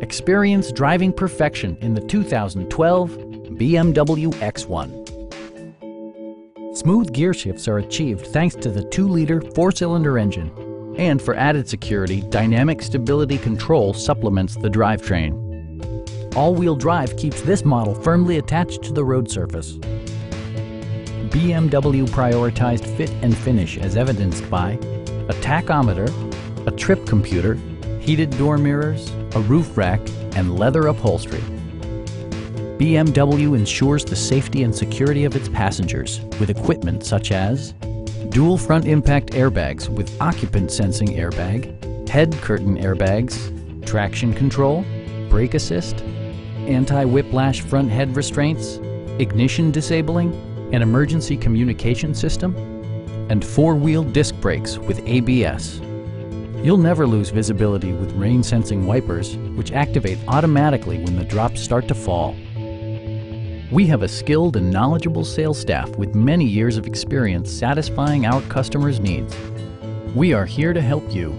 Experience driving perfection in the 2012 BMW X1. Smooth gear shifts are achieved thanks to the 2-liter 4-cylinder engine. And for added security, dynamic stability control supplements the drivetrain. All-wheel drive keeps this model firmly attached to the road surface. BMW prioritized fit and finish as evidenced by a tachometer, a trip computer, heated door mirrors, a roof rack, and leather upholstery. BMW ensures the safety and security of its passengers with equipment such as dual front impact airbags with occupant sensing airbag, head curtain airbags, traction control, brake assist, anti-whiplash front head restraints, ignition disabling, an emergency communication system, and 4-wheel disc brakes with ABS. You'll never lose visibility with rain-sensing wipers, which activate automatically when the drops start to fall. We have a skilled and knowledgeable sales staff with many years of experience satisfying our customers' needs. We are here to help you.